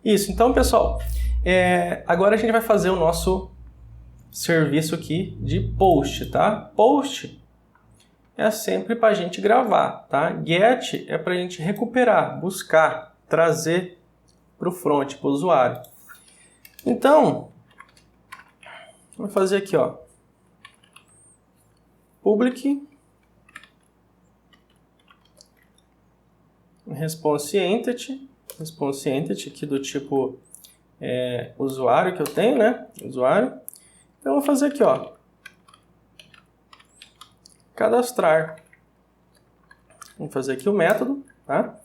Isso, então pessoal, agora a gente vai fazer o nosso serviço aqui de post, tá? Post é sempre para a gente gravar, tá? Get é para a gente recuperar, buscar, trazer para o front, para o usuário. Então, vou fazer aqui, ó, public response entity aqui do tipo usuário que eu tenho, né? Usuário. Então, eu vou fazer aqui, ó, cadastrar. Vamos fazer aqui o método, tá?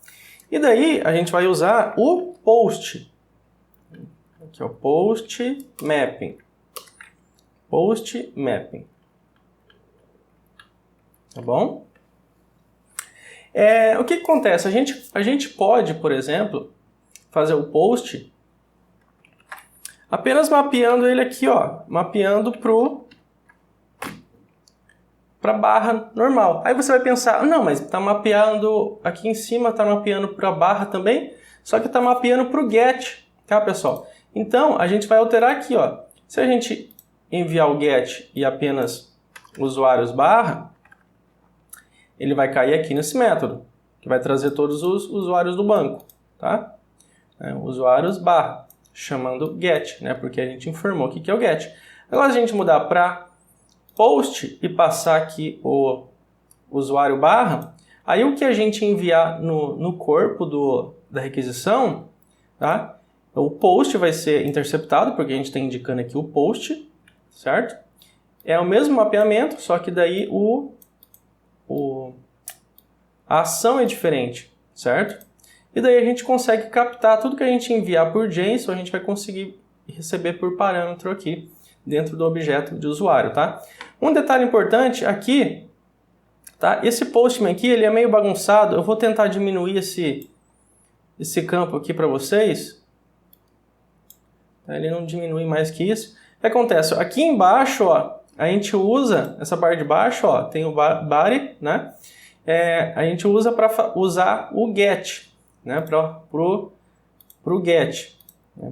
E daí a gente vai usar o post. Aqui, ó, post mapping. Post mapping. Tá bom? O que acontece? A gente pode, por exemplo, fazer o post apenas mapeando ele aqui, ó, mapeando para a barra normal. Aí você vai pensar, não, mas está mapeando aqui em cima, está mapeando para a barra também, só que está mapeando para o get, tá, pessoal? Então, a gente vai alterar aqui, ó. Se a gente enviar o get e apenas usuários barra, ele vai cair aqui nesse método, que vai trazer todos os usuários do banco, tá? Usuários barra, chamando get, né? Porque a gente informou o que é o get. Agora, se a gente mudar para post e passar aqui o usuário barra, aí o que a gente enviar no corpo da requisição, tá? O post vai ser interceptado, porque a gente está indicando aqui o post, certo? É o mesmo mapeamento, só que daí a ação é diferente, certo? E daí a gente consegue captar tudo que a gente enviar por JSON, a gente vai conseguir receber por parâmetro aqui dentro do objeto de usuário, tá? Um detalhe importante aqui, tá? Esse postman aqui, ele é meio bagunçado. Eu vou tentar diminuir esse campo aqui para vocês. Ele não diminui mais que isso. O que acontece? Aqui embaixo, ó, a gente usa, essa barra de baixo, ó, tem o body, né? A gente usa para usar o get, né? Pro get.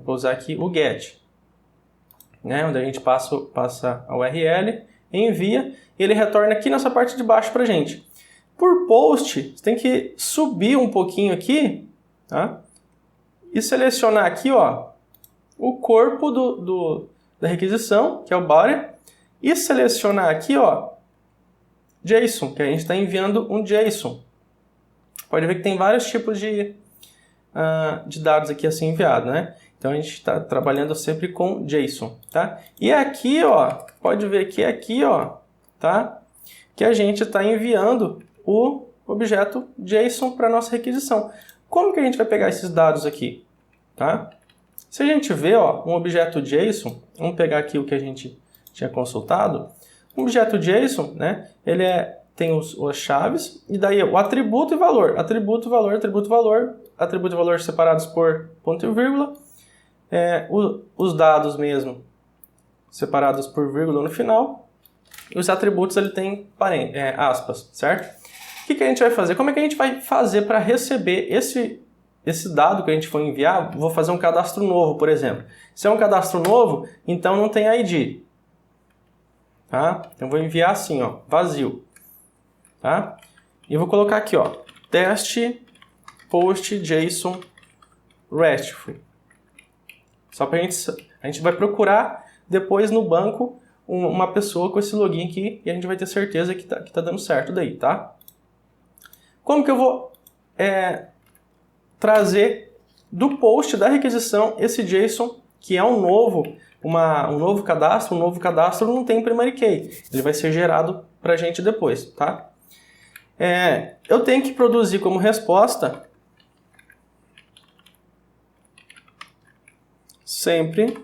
Para usar aqui o get, né? Onde a gente passa a URL, envia, e ele retorna aqui nessa parte de baixo para a gente. Por post, você tem que subir um pouquinho aqui, tá? E selecionar aqui, ó, o corpo da requisição, que é o body, e selecionar aqui, ó, JSON, que a gente está enviando um JSON. Pode ver que tem vários tipos de dados aqui a ser enviado, né? Então a gente está trabalhando sempre com JSON, tá? E aqui, ó, pode ver que aqui, ó, tá? Que a gente está enviando o objeto JSON para nossa requisição. Como que a gente vai pegar esses dados aqui, tá? Se a gente vê, ó, um objeto JSON, vamos pegar aqui o que a gente tinha consultado. Um objeto JSON, né? Ele tem as chaves e daí o atributo e valor, atributo, valor, atributo, valor, atributo e valor separados por ponto e vírgula. Os dados mesmo separados por vírgula no final, e os atributos ele tem aspas, certo? O que a gente vai fazer? Como é que a gente vai fazer para receber esse dado que a gente for enviar? Vou fazer um cadastro novo, por exemplo. Se é um cadastro novo, então não tem ID, tá? Então vou enviar assim, ó, vazio, tá? E vou colocar aqui, ó, teste post JSON RESTful. Só para a gente vai procurar depois no banco uma pessoa com esse login aqui e a gente vai ter certeza que tá dando certo daí, tá? Como que eu vou trazer do post da requisição esse JSON, que é um novo cadastro? Um novo cadastro não tem primary key, ele vai ser gerado para a gente depois, tá? Eu tenho que produzir como resposta sempre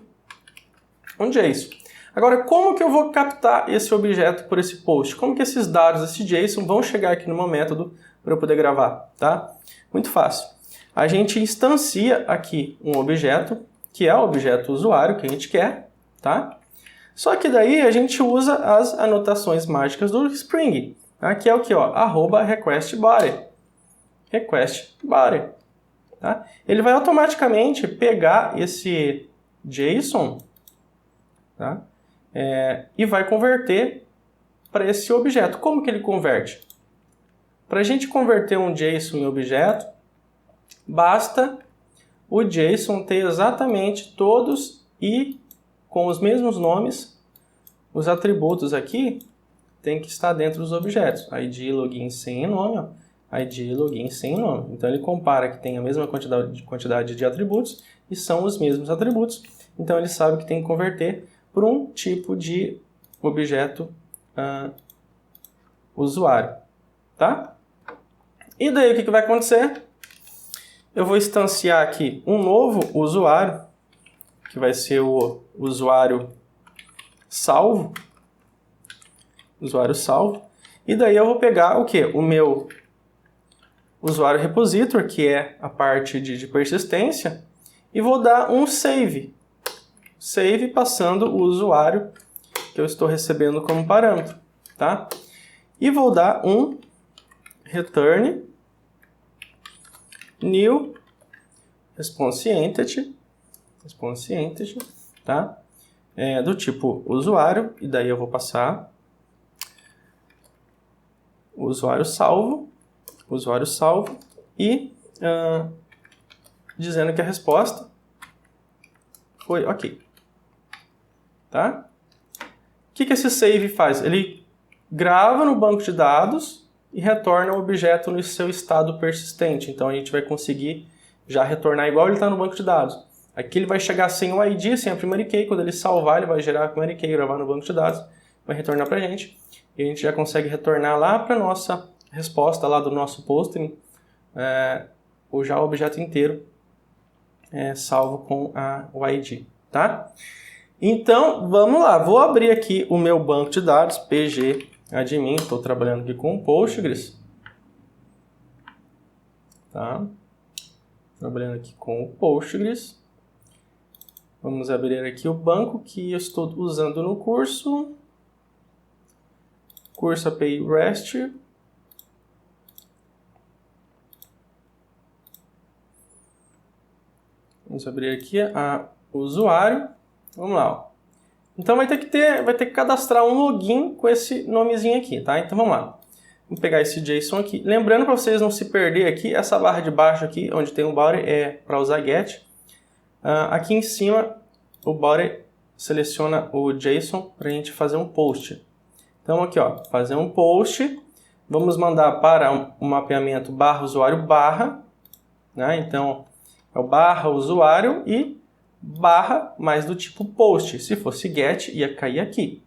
um JSON. Agora, como que eu vou captar esse objeto por esse post? Como que esses dados, esse JSON, vão chegar aqui no meu método para eu poder gravar, tá? Muito fácil. A gente instancia aqui um objeto, que é o objeto usuário que a gente quer, tá? Só que daí a gente usa as anotações mágicas do Spring, tá? Que é o que, ó, @requestBody. Request body. tá? Ele vai automaticamente pegar esse JSON, tá? E vai converter para esse objeto. Como que ele converte? Para a gente converter um JSON em objeto, basta o JSON ter exatamente todos e com os mesmos nomes. Os atributos aqui tem que estar dentro dos objetos. ID, login, senha e nome. Ó. ID, login, senha e nome. Então ele compara que tem a mesma quantidade de atributos e são os mesmos atributos. Então ele sabe que tem que converter por um tipo de objeto usuário. Tá? E daí o que vai acontecer? Eu vou instanciar aqui um novo usuário, que vai ser o usuário salvo. Usuário salvo. E daí eu vou pegar o quê? O meu usuário repositor, que é a parte de persistência, e vou dar um save. Save passando o usuário que eu estou recebendo como parâmetro. Tá? E vou dar um return new response entity, tá? Do tipo usuário, e daí eu vou passar o usuário salvo e dizendo que a resposta foi ok. Tá? O que esse save faz? Ele grava no banco de dados e retorna o objeto no seu estado persistente. Então a gente vai conseguir já retornar igual ele está no banco de dados. Aqui ele vai chegar sem o ID, sem a primary key. Quando ele salvar, ele vai gerar a primary key, gravar no banco de dados, vai retornar para a gente. E a gente já consegue retornar lá para a nossa resposta lá do nosso posting, já o objeto inteiro salvo com o ID. Tá? Então, vamos lá. Vou abrir aqui o meu banco de dados, pg admin, estou trabalhando aqui com o Postgres. Tá? Trabalhando aqui com o Postgres. Vamos abrir aqui o banco que eu estou usando no curso. Curso API REST. Vamos abrir aqui o usuário. Vamos lá. Ó. Então vai ter que cadastrar um login com esse nomezinho aqui, tá? Então vamos lá. Vamos pegar esse JSON aqui. Lembrando para vocês não se perder aqui, essa barra de baixo aqui, onde tem o body, é para usar get. Aqui em cima, o body seleciona o JSON para a gente fazer um post. Então aqui, ó, fazer um post. Vamos mandar para o mapeamento barra usuário barra, né? Então é o barra usuário e barra mais do tipo post. Se fosse get, ia cair aqui.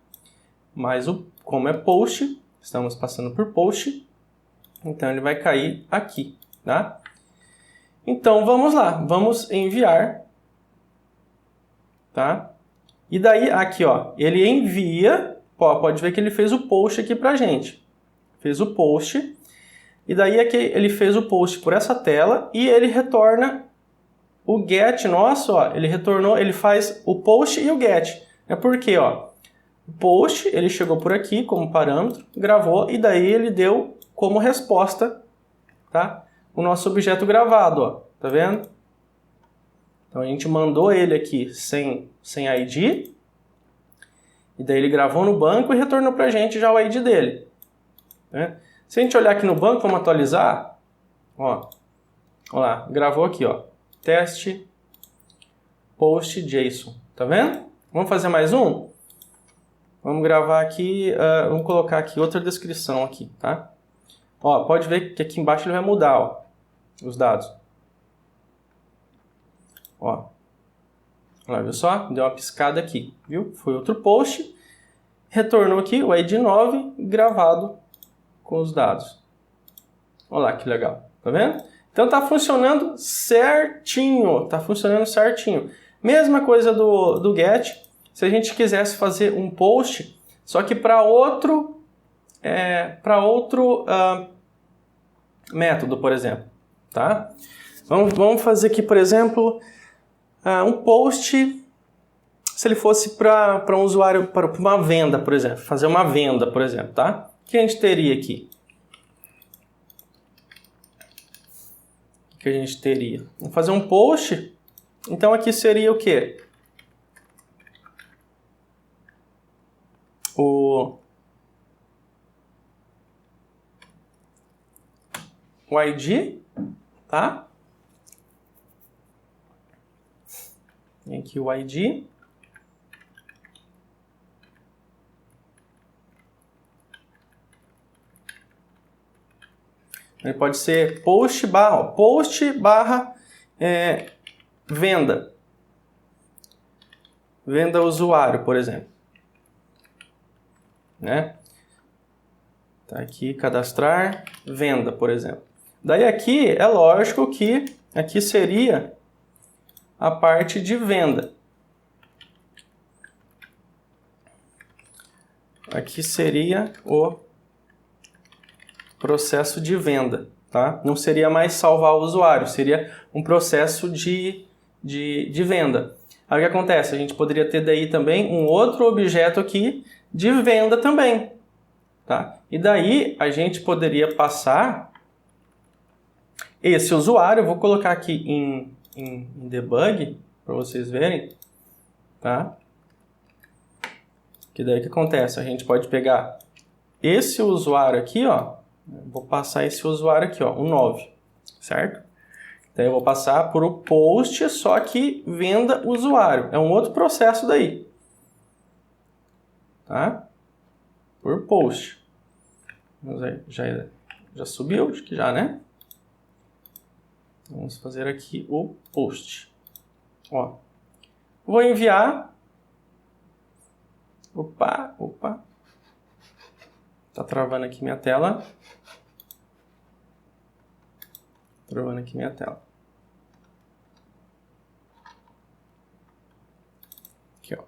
Mas como é post, estamos passando por post, então ele vai cair aqui, tá? Então vamos lá, vamos enviar, tá? E daí aqui, ó, ele envia, pode ver que ele fez o post aqui pra gente. Fez o post, e daí aqui ele fez o post por essa tela e ele retorna o get nosso, ó, ele faz o post e o get. É porque, ó, o post, ele chegou por aqui como parâmetro, gravou, e daí ele deu como resposta, tá? O nosso objeto gravado, ó, tá vendo? Então a gente mandou ele aqui sem ID, e daí ele gravou no banco e retornou pra gente já o ID dele. Né? Se a gente olhar aqui no banco, vamos atualizar, ó, olha lá, gravou aqui, ó. Teste post JSON, tá vendo? Vamos fazer mais um? Vamos gravar aqui, vamos colocar aqui outra descrição aqui, tá? Ó, pode ver que aqui embaixo ele vai mudar, ó, os dados. Ó, olha, viu só? Deu uma piscada aqui, viu? Foi outro post, retornou aqui o ID 9 gravado com os dados. Olha lá que legal, tá vendo? Então tá funcionando certinho, Mesma coisa do get, se a gente quisesse fazer um post, só que para outro método, por exemplo, tá? Vamos fazer aqui, por exemplo, um post, se ele fosse para um usuário, para uma venda, por exemplo, fazer uma venda, por exemplo, tá? O que a gente teria aqui? O que a gente teria? Vamos fazer um post. Então aqui seria o quê? O ID, tá? Tem aqui o ID. Ele pode ser post barra venda. Venda usuário, por exemplo. Né? Tá aqui, cadastrar, venda, por exemplo. Daí aqui, é lógico que aqui seria a parte de venda. Aqui seria o processo de venda, tá? Não seria mais salvar o usuário, seria um processo de venda. Aí o que acontece? A gente poderia ter daí também um outro objeto aqui de venda também, tá? E daí a gente poderia passar esse usuário, eu vou colocar aqui em debug para vocês verem, tá? Que daí o que acontece? A gente pode pegar esse usuário aqui, ó, vou passar esse usuário aqui, ó, o 9, certo? Então eu vou passar por o post, só que venda usuário. É um outro processo daí, tá? Por post. Já subiu, acho que já, né? Vamos fazer aqui o post. Ó, vou enviar. Opa. Tá travando aqui minha tela. Travando aqui minha tela. Aqui, ó.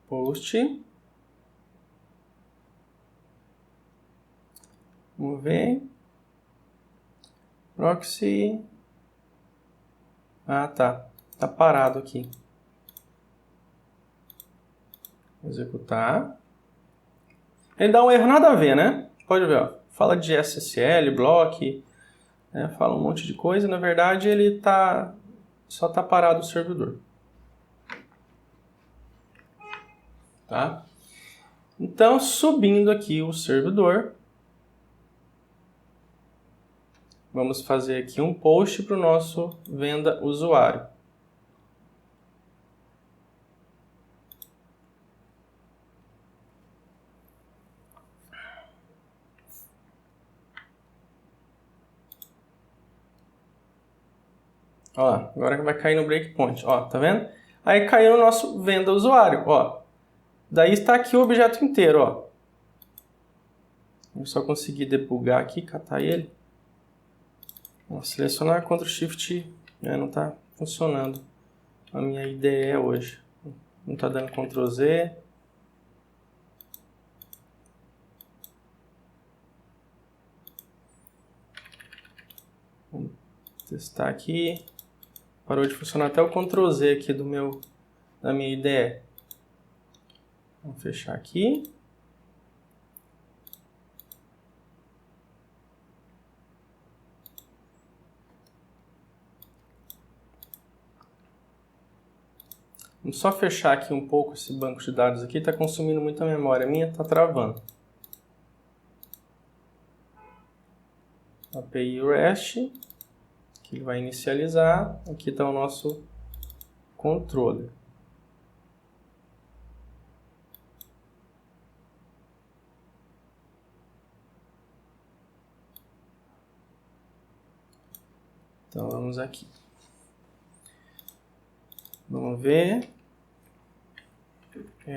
Post. Vamos ver. Proxy. Ah, tá. Tá parado aqui. Executar. Ele dá um erro nada a ver, né? Pode ver, ó. Fala de SSL, block, né? Fala um monte de coisa. Na verdade, ele só tá parado o servidor. Tá? Então, subindo aqui o servidor, vamos fazer aqui um post para o nosso venda usuário. Ó, agora vai cair no breakpoint, ó, tá vendo? Aí caiu no nosso venda usuário, ó. Daí está aqui o objeto inteiro, ó. Eu só consegui debugar aqui, catar ele. Vou selecionar Ctrl Shift, não está funcionando a minha IDE hoje. Não está dando Ctrl Z. Vamos testar aqui. Parou de funcionar até o Ctrl Z aqui da minha IDE. Vamos fechar aqui. Vamos só fechar aqui um pouco esse banco de dados aqui. Está consumindo muita memória minha, está travando. API REST. Que ele vai inicializar. Aqui está o nosso controller. Então vamos aqui. Vamos ver.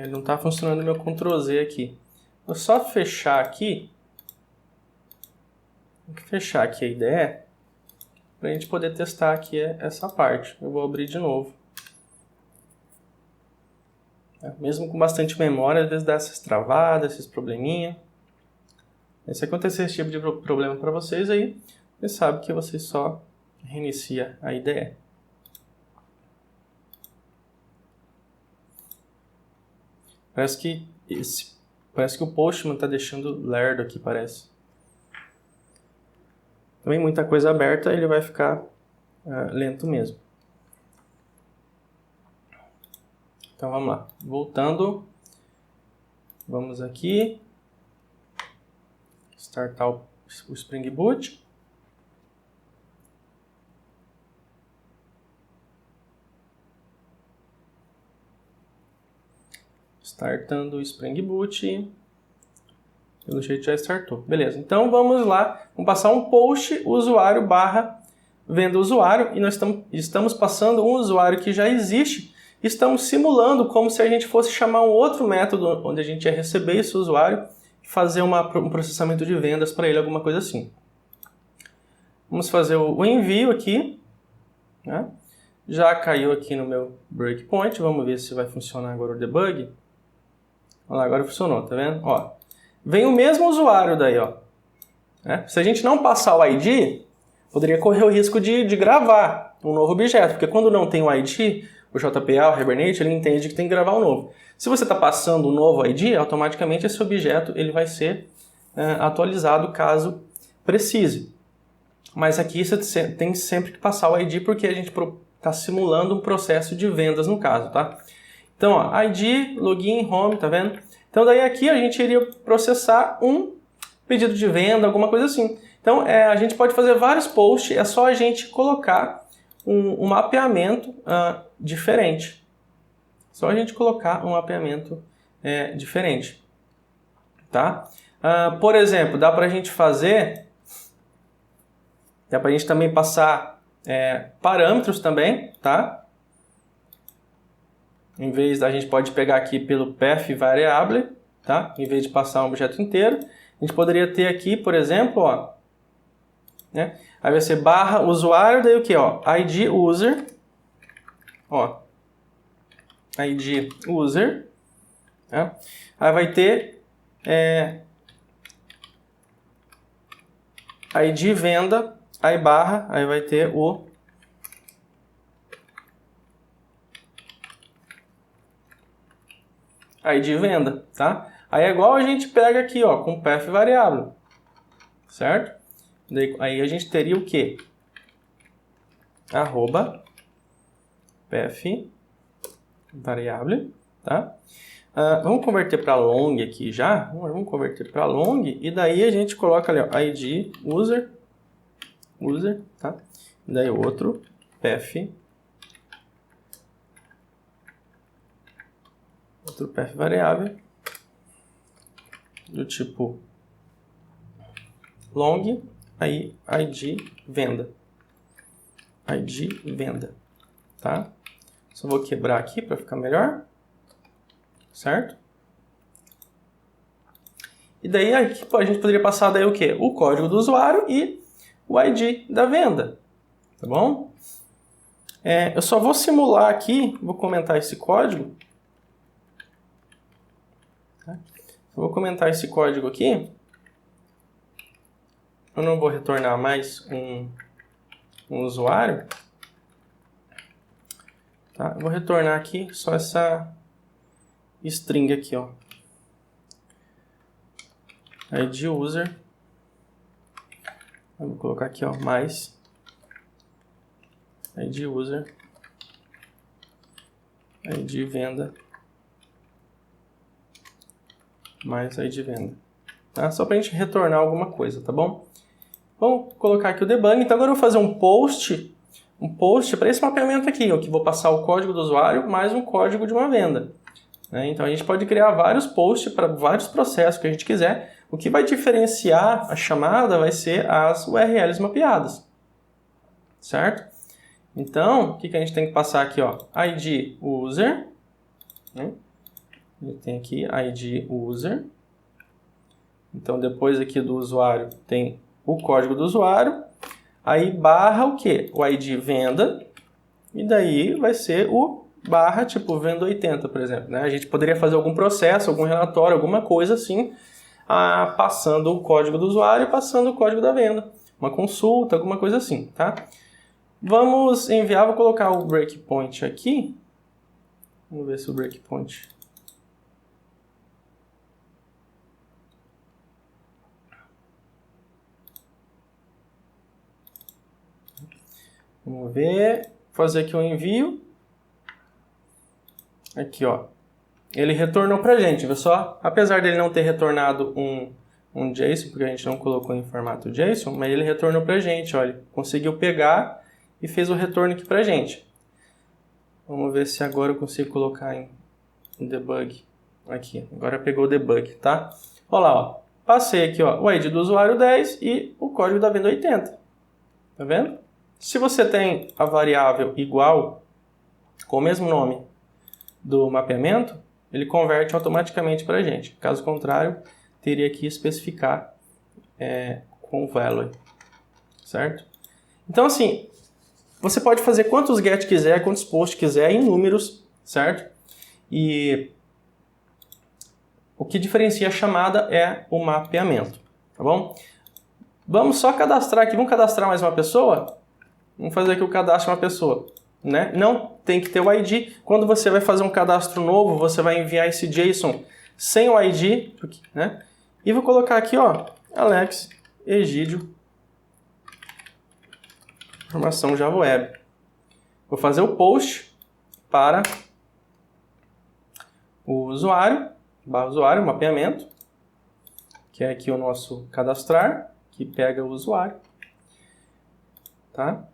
Não está funcionando o meu Ctrl Z aqui. Vou só fechar aqui. Vou fechar aqui a IDE. Para a gente poder testar aqui essa parte. Eu vou abrir de novo. Mesmo com bastante memória, às vezes dá essas travadas, esses probleminha. Se acontecer esse tipo de problema para vocês aí, você sabe que você só reinicia a IDE. Parece que esse Parece que o Postman está deixando lerdo aqui, parece. Também muita coisa aberta, ele vai ficar lento mesmo. Então vamos lá. Voltando. Vamos aqui. Startar o Spring Boot. Startando o Spring Boot. Pelo jeito já startou. Beleza, então vamos lá. Vamos passar um post usuário barra venda usuário. E nós estamos passando um usuário que já existe. Estamos simulando como se a gente fosse chamar um outro método onde a gente ia receber esse usuário e fazer um processamento de vendas para ele, alguma coisa assim. Vamos fazer o envio aqui. Né? Já caiu aqui no meu breakpoint. Vamos ver se vai funcionar agora o debug. Olha lá, agora funcionou, tá vendo? Ó, vem o mesmo usuário daí, ó. Né? Se a gente não passar o ID, poderia correr o risco de gravar um novo objeto, porque quando não tem o ID, o JPA, o Hibernate, ele entende que tem que gravar um novo. Se você está passando um novo ID, automaticamente esse objeto ele vai ser atualizado caso precise. Mas aqui você tem sempre que passar o ID porque a gente está simulando um processo de vendas no caso, tá? Então, ó, ID, login, home, tá vendo? Então, daí aqui a gente iria processar um pedido de venda, alguma coisa assim. Então, a gente pode fazer vários posts, é só a gente colocar um mapeamento diferente. Só a gente colocar um mapeamento diferente. Tá? Por exemplo, dá pra gente fazer... Dá pra gente também passar parâmetros também, tá? Em vez da gente pode pegar aqui pelo path variable, tá? Em vez de passar um objeto inteiro, a gente poderia ter aqui, por exemplo, ó, né? Aí vai ser barra usuário, daí o que, ó? ID user, ó, ID user, tá? Aí vai ter ID venda, aí barra, aí vai ter o ID venda, tá? Aí é igual a gente pega aqui, ó, com path variável, certo? Daí, aí a gente teria o quê? Arroba path variável, tá? Vamos converter para long aqui já. Vamos converter para long e daí a gente coloca ali, ó, ID user, tá? E daí outro path variável do tipo long, aí ID venda, tá? Só vou quebrar aqui para ficar melhor, certo? E daí aqui a gente poderia passar daí o quê? O código do usuário e o ID da venda, tá bom? Eu só vou simular aqui, vou comentar esse código. Eu vou comentar esse código aqui. Eu não vou retornar mais um usuário. Tá? Eu vou retornar aqui só essa string aqui, ó. ID user. Eu vou colocar aqui, ó, mais ID user. ID venda. Mais ID venda. Tá? Só para a gente retornar alguma coisa, tá bom? Vamos colocar aqui o debug. Então agora eu vou fazer um post para esse mapeamento aqui, ó, que vou passar o código do usuário mais um código de uma venda. Né? Então a gente pode criar vários posts para vários processos que a gente quiser. O que vai diferenciar a chamada vai ser as URLs mapeadas. Certo? Então, o que a gente tem que passar aqui? Ó? ID user. Né? A gente tem aqui ID user. Então, depois aqui do usuário tem o código do usuário. Aí barra o quê? O ID venda. E daí vai ser o barra, tipo, venda 80, por exemplo. Né? A gente poderia fazer algum processo, algum relatório, alguma coisa assim, passando o código do usuário e passando o código da venda. Uma consulta, alguma coisa assim, tá? Vamos enviar, vou colocar o breakpoint aqui. Vamos ver se o breakpoint... Vamos ver, fazer aqui o envio. Aqui, ó. Ele retornou pra gente, viu só? Apesar dele não ter retornado um JSON, porque a gente não colocou em formato JSON, mas ele retornou pra gente, olha. Conseguiu pegar e fez o retorno aqui pra gente. Vamos ver se agora eu consigo colocar em debug. Aqui, agora pegou o debug, tá? Olha lá, ó. Passei aqui, ó, o ID do usuário 10 e o código da venda 80. Tá vendo? Se você tem a variável igual, com o mesmo nome do mapeamento, ele converte automaticamente para a gente. Caso contrário, teria que especificar com value, certo? Então, assim, você pode fazer quantos get quiser, quantos post quiser, em números, certo? E o que diferencia a chamada é o mapeamento, tá bom? Vamos só cadastrar aqui, vamos cadastrar mais uma pessoa? Vamos fazer aqui o cadastro de uma pessoa, né? Não tem que ter o ID. Quando você vai fazer um cadastro novo, você vai enviar esse JSON sem o ID, né? E vou colocar aqui, ó, Alex Egídio, informação Java Web. Vou fazer o post para o usuário, mapeamento, que é aqui o nosso cadastrar, que pega o usuário, tá?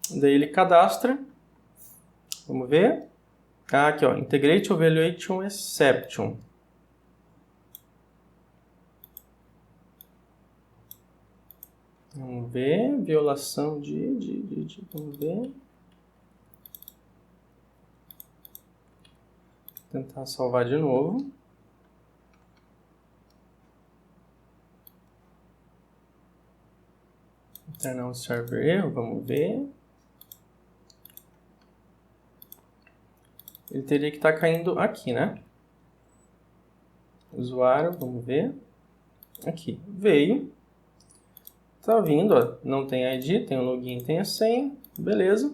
Daí ele cadastra, vamos ver, aqui ó, Integrate Evaluation Exception. Vamos ver, violação vamos ver. Tentar salvar de novo. Internal server erro, vamos ver. Ele teria que estar caindo aqui, né? Usuário, vamos ver. Aqui, veio. Tá vindo, ó. Não tem ID, tem o login, tem a senha. Beleza.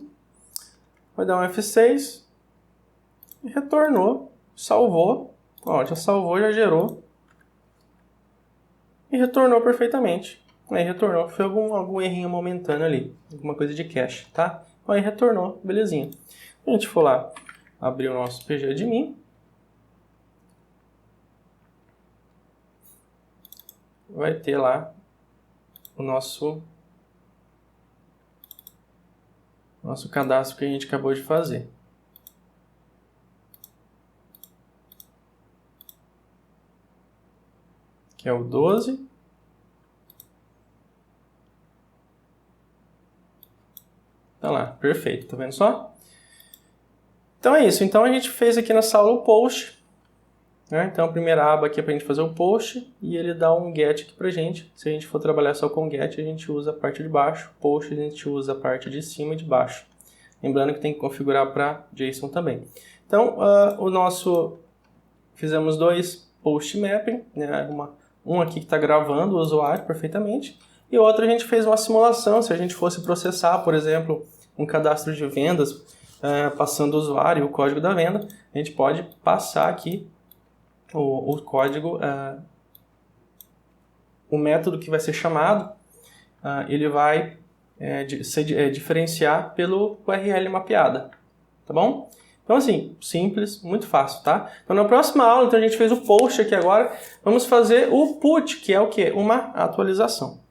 Vai dar um F6. E retornou. Salvou. Ó, já salvou, já gerou. E retornou perfeitamente. Aí retornou. Foi algum errinho momentâneo ali. Alguma coisa de cache, tá? Aí retornou. Belezinha. Se a gente for lá, abrir o nosso pgadmin. Vai ter lá o nosso cadastro que a gente acabou de fazer. Que é o 12. Tá lá, perfeito, tá vendo só? Então é isso, então a gente fez aqui nessa aula o post, né? Então a primeira aba aqui é pra gente fazer o post e ele dá um get aqui pra gente. Se a gente for trabalhar só com get, a gente usa a parte de baixo, post a gente usa a parte de cima e de baixo. Lembrando que tem que configurar para JSON também. Então, fizemos dois post mapping, né? Um aqui que está gravando o usuário perfeitamente, e outro a gente fez uma simulação. Se a gente fosse processar, por exemplo, um cadastro de vendas, passando o usuário e o código da venda, a gente pode passar aqui o código, o método que vai ser chamado, ele vai diferenciar pelo URL mapeada, tá bom? Então assim, simples, muito fácil, tá? Então na próxima aula, então, a gente fez o post aqui agora, vamos fazer o put, que é o quê? Uma atualização.